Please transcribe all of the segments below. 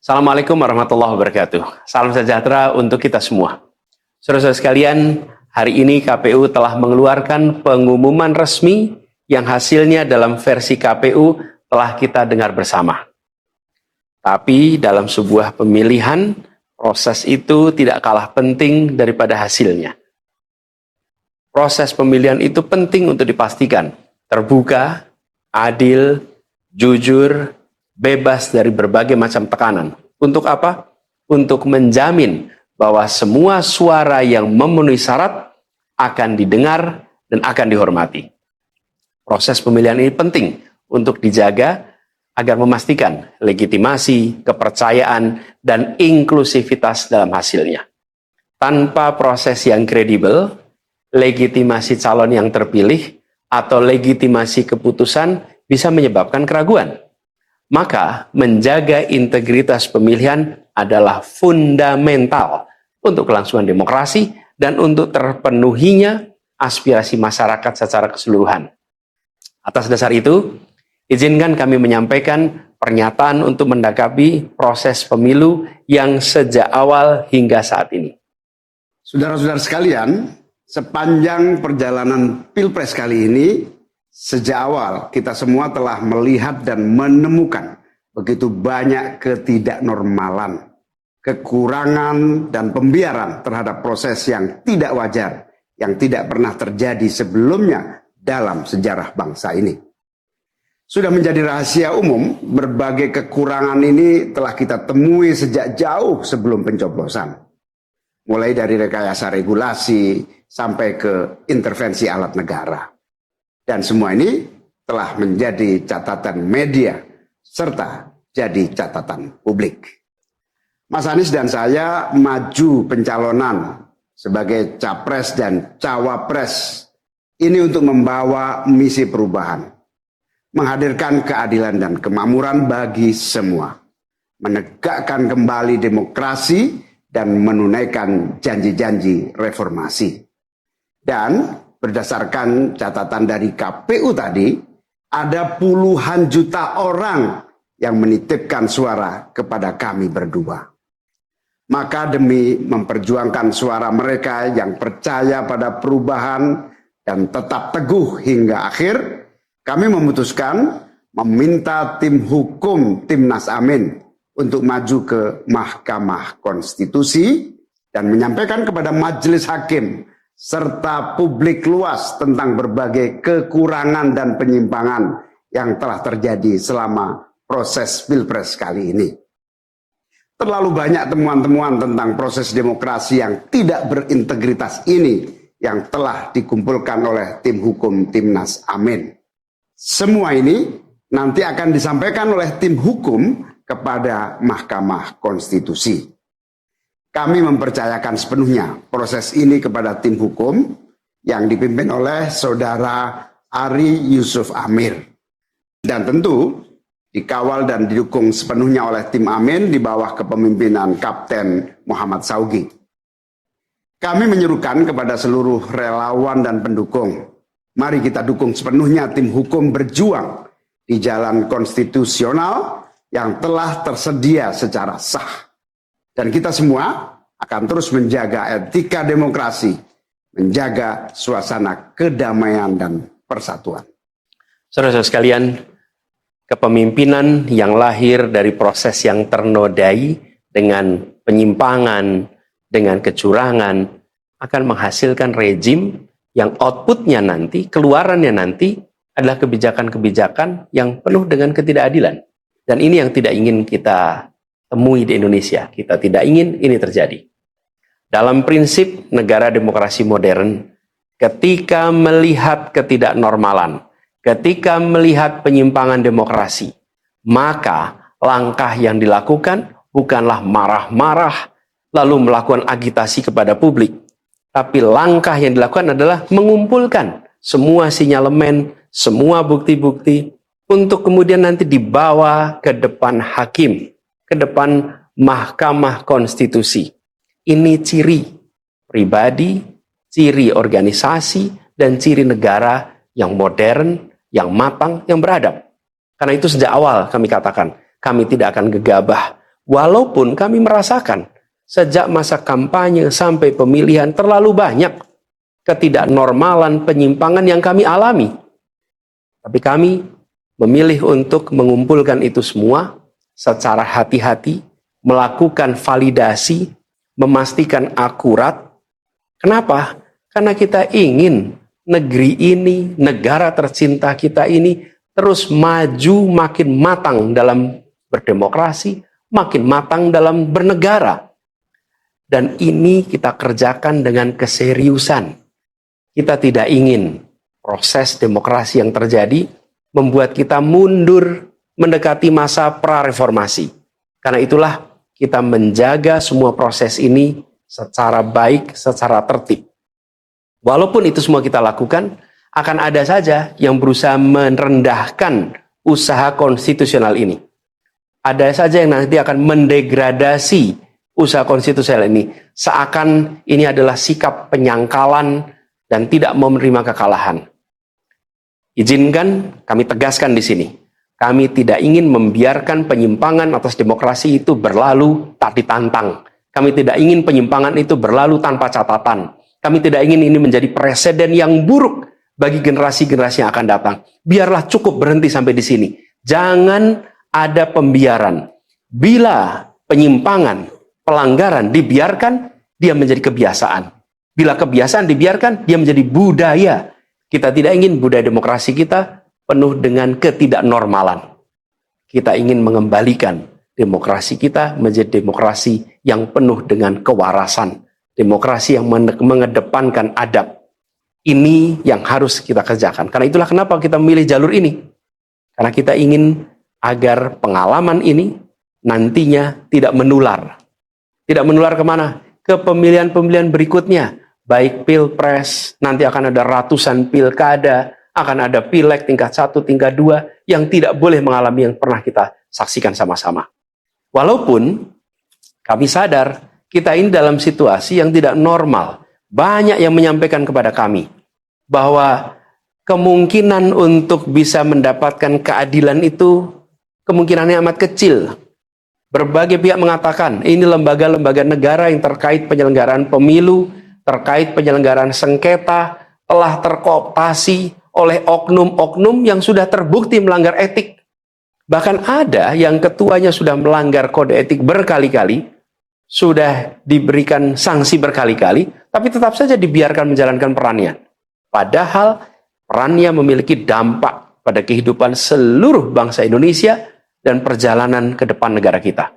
Assalamualaikum warahmatullahi wabarakatuh. Salam sejahtera untuk kita semua. Saudara-saudara sekalian, hari ini KPU telah mengeluarkan pengumuman resmi yang hasilnya dalam versi KPU telah kita dengar bersama. Tapi dalam sebuah pemilihan, proses itu tidak kalah penting daripada hasilnya. Proses pemilihan itu penting untuk dipastikan terbuka, adil, jujur, bebas dari berbagai macam tekanan. Untuk apa? Untuk menjamin bahwa semua suara yang memenuhi syarat akan didengar dan akan dihormati. Proses pemilihan ini penting untuk dijaga agar memastikan legitimasi, kepercayaan, dan inklusivitas dalam hasilnya. Tanpa proses yang kredibel, legitimasi calon yang terpilih atau legitimasi keputusan bisa menyebabkan keraguan. Maka menjaga integritas pemilihan adalah fundamental untuk kelangsungan demokrasi dan untuk terpenuhinya aspirasi masyarakat secara keseluruhan. Atas dasar itu, izinkan kami menyampaikan pernyataan untuk mendakapi proses pemilu yang sejak awal hingga saat ini. Saudara-saudara sekalian, sepanjang perjalanan Pilpres kali ini, sejak awal kita semua telah melihat dan menemukan begitu banyak ketidaknormalan, kekurangan dan pembiaran terhadap proses yang tidak wajar, yang tidak pernah terjadi sebelumnya dalam sejarah bangsa ini. Sudah menjadi rahasia umum, berbagai kekurangan ini telah kita temui sejak jauh sebelum pencoblosan. Mulai dari rekayasa regulasi sampai ke intervensi alat negara. Dan semua ini telah menjadi catatan media serta jadi catatan publik. Mas Anies dan saya maju pencalonan sebagai capres dan cawapres ini untuk membawa misi perubahan, menghadirkan keadilan dan kemakmuran bagi semua, menegakkan kembali demokrasi dan menunaikan janji-janji reformasi. Dan berdasarkan catatan dari KPU tadi, ada puluhan juta orang yang menitipkan suara kepada kami berdua. Maka demi memperjuangkan suara mereka yang percaya pada perubahan dan tetap teguh hingga akhir, kami memutuskan meminta tim hukum Timnas Amin untuk maju ke Mahkamah Konstitusi dan menyampaikan kepada Majelis Hakim serta publik luas tentang berbagai kekurangan dan penyimpangan yang telah terjadi selama proses Pilpres kali ini. Terlalu banyak temuan-temuan tentang proses demokrasi yang tidak berintegritas ini yang telah dikumpulkan oleh tim hukum Timnas Amin. Semua ini nanti akan disampaikan oleh tim hukum kepada Mahkamah Konstitusi. Kami mempercayakan sepenuhnya proses ini kepada tim hukum yang dipimpin oleh Saudara Ari Yusuf Amir. Dan tentu dikawal dan didukung sepenuhnya oleh tim Amin di bawah kepemimpinan Kapten Muhammad Saugi. Kami menyerukan kepada seluruh relawan dan pendukung, mari kita dukung sepenuhnya tim hukum berjuang di jalan konstitusional yang telah tersedia secara sah. Dan kita semua akan terus menjaga etika demokrasi, menjaga suasana kedamaian dan persatuan. Saudara-saudara sekalian, kepemimpinan yang lahir dari proses yang ternodai dengan penyimpangan, dengan kecurangan, akan menghasilkan rejim yang outputnya nanti, keluarannya nanti adalah kebijakan-kebijakan yang penuh dengan ketidakadilan. Dan ini yang tidak ingin kita temui di Indonesia. Kita tidak ingin ini terjadi. Dalam prinsip negara demokrasi modern, ketika melihat ketidaknormalan, ketika melihat penyimpangan demokrasi, maka langkah yang dilakukan bukanlah marah-marah lalu melakukan agitasi kepada publik, tapi langkah yang dilakukan adalah mengumpulkan semua sinyalemen, semua bukti-bukti untuk kemudian nanti dibawa ke depan hakim, ke depan Mahkamah Konstitusi. Ini ciri pribadi, ciri organisasi, dan ciri negara yang modern, yang matang, yang beradab. Karena itu sejak awal kami katakan, kami tidak akan gegabah Walaupun kami merasakan sejak masa kampanye sampai pemilihan terlalu banyak ketidaknormalan, penyimpangan yang kami alami. Tapi kami memilih untuk mengumpulkan itu semua secara hati-hati, melakukan validasi, memastikan akurat. Kenapa? Karena kita ingin negeri ini, negara tercinta kita ini terus maju makin matang dalam berdemokrasi, makin matang dalam bernegara. Dan ini kita kerjakan dengan keseriusan. Kita tidak ingin proses demokrasi yang terjadi membuat kita mundur mendekati masa prareformasi. Karena itulah kita menjaga semua proses ini secara baik, secara tertib. Walaupun itu semua kita lakukan, akan ada saja yang berusaha merendahkan usaha konstitusional ini. Ada saja yang nanti akan mendegradasi usaha konstitusional ini, seakan ini adalah sikap penyangkalan dan tidak mau menerima kekalahan. Izinkan kami tegaskan di sini, kami tidak ingin membiarkan penyimpangan atas demokrasi itu berlalu tak ditantang. Kami tidak ingin penyimpangan itu berlalu tanpa catatan. Kami tidak ingin ini menjadi presiden yang buruk bagi generasi-generasi yang akan datang. Biarlah cukup berhenti sampai di sini. Jangan ada pembiaran. Bila penyimpangan, pelanggaran dibiarkan, dia menjadi kebiasaan. Bila kebiasaan dibiarkan, dia menjadi budaya. Kita tidak ingin budaya demokrasi kita penuh dengan ketidaknormalan. Kita ingin mengembalikan demokrasi kita menjadi demokrasi yang penuh dengan kewarasan. Demokrasi yang mengedepankan adab. Ini yang harus kita kerjakan. Karena itulah kenapa kita memilih jalur ini. Karena kita ingin agar pengalaman ini nantinya tidak menular. Tidak menular kemana? Ke pemilihan-pemilihan berikutnya. Baik pilpres, nanti akan ada ratusan pilkada, akan ada pileg tingkat 1, tingkat 2, yang tidak boleh mengalami yang pernah kita saksikan sama-sama. Walaupun kami sadar, kita ini dalam situasi yang tidak normal. Banyak yang menyampaikan kepada kami bahwa kemungkinan untuk bisa mendapatkan keadilan itu kemungkinannya amat kecil. Berbagai pihak mengatakan ini lembaga-lembaga negara yang terkait penyelenggaraan pemilu, terkait penyelenggaraan sengketa, telah terkooptasi oleh oknum-oknum yang sudah terbukti melanggar etik. Bahkan ada yang ketuanya sudah melanggar kode etik berkali-kali, sudah diberikan sanksi berkali-kali, tapi tetap saja dibiarkan menjalankan perannya. Padahal perannya memiliki dampak pada kehidupan seluruh bangsa Indonesia dan perjalanan ke depan negara kita.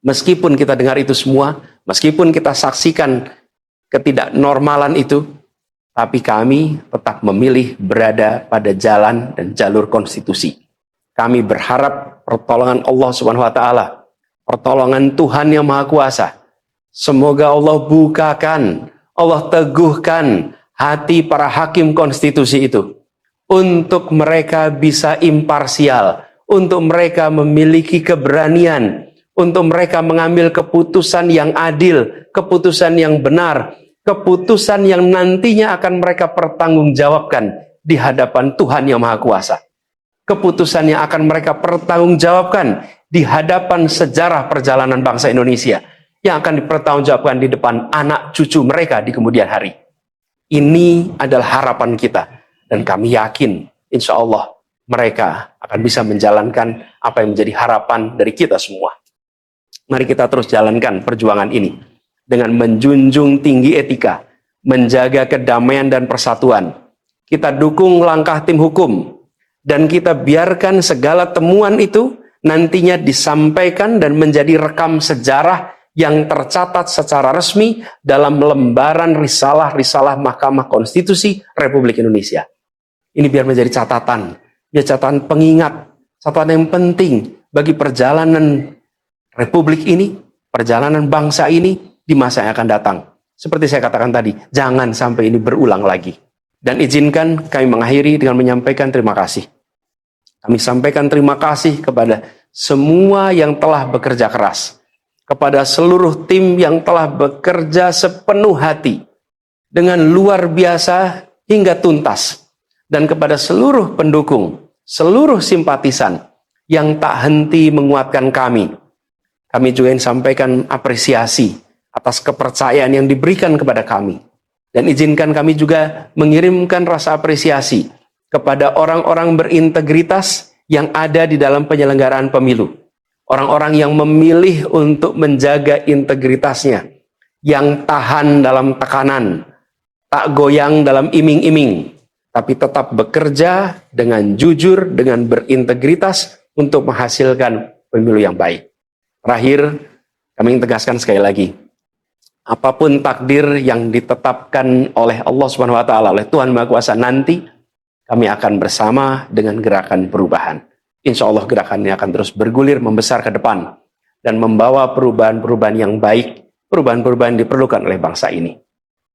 Meskipun kita dengar itu semua, meskipun kita saksikan ketidaknormalan itu, tapi kami tetap memilih berada pada jalan dan jalur konstitusi. Kami berharap pertolongan Allah Subhanahu wa Ta'ala, pertolongan Tuhan yang Maha Kuasa. Semoga Allah bukakan, Allah teguhkan hati para hakim konstitusi itu. Untuk mereka bisa imparsial, untuk mereka memiliki keberanian, untuk mereka mengambil keputusan yang adil, keputusan yang benar, keputusan yang nantinya akan mereka pertanggungjawabkan di hadapan Tuhan yang Maha Kuasa. Keputusan yang akan mereka pertanggungjawabkan di hadapan sejarah perjalanan bangsa Indonesia yang akan dipertanggungjawabkan di depan anak cucu mereka di kemudian hari. Ini adalah harapan kita dan kami yakin insya Allah mereka akan bisa menjalankan apa yang menjadi harapan dari kita semua. Mari kita terus jalankan perjuangan ini dengan menjunjung tinggi etika, menjaga kedamaian dan persatuan. Kita dukung langkah tim hukum dan kita biarkan segala temuan itu nantinya disampaikan dan menjadi rekam sejarah yang tercatat secara resmi dalam lembaran risalah-risalah Mahkamah Konstitusi Republik Indonesia. Ini biar menjadi catatan, ya catatan pengingat, catatan yang penting bagi perjalanan Republik ini, perjalanan bangsa ini di masa yang akan datang. Seperti saya katakan tadi, jangan sampai ini berulang lagi. Dan izinkan kami mengakhiri dengan menyampaikan terima kasih. Kami sampaikan terima kasih kepada semua yang telah bekerja keras, kepada seluruh tim yang telah bekerja sepenuh hati, dengan luar biasa hingga tuntas, dan kepada seluruh pendukung, seluruh simpatisan yang tak henti menguatkan kami, kami juga ingin sampaikan apresiasi atas kepercayaan yang diberikan kepada kami. Dan izinkan kami juga mengirimkan rasa apresiasi kepada orang-orang berintegritas yang ada di dalam penyelenggaraan pemilu. Orang-orang yang memilih untuk menjaga integritasnya, yang tahan dalam tekanan, tak goyang dalam iming-iming, tapi tetap bekerja dengan jujur, dengan berintegritas untuk menghasilkan pemilu yang baik. Terakhir, kami ingin tegaskan sekali lagi, apapun takdir yang ditetapkan oleh Allah Subhanahu wa taala, oleh Tuhan Maha Kuasa nanti, kami akan bersama dengan gerakan perubahan. Insya Allah gerakan ini akan terus bergulir, membesar ke depan, dan membawa perubahan-perubahan yang baik, perubahan-perubahan yang diperlukan oleh bangsa ini.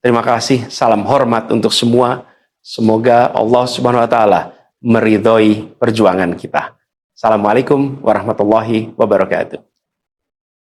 Terima kasih, salam hormat untuk semua. Semoga Allah Subhanahu wa taala meridhoi perjuangan kita. Assalamualaikum warahmatullahi wabarakatuh.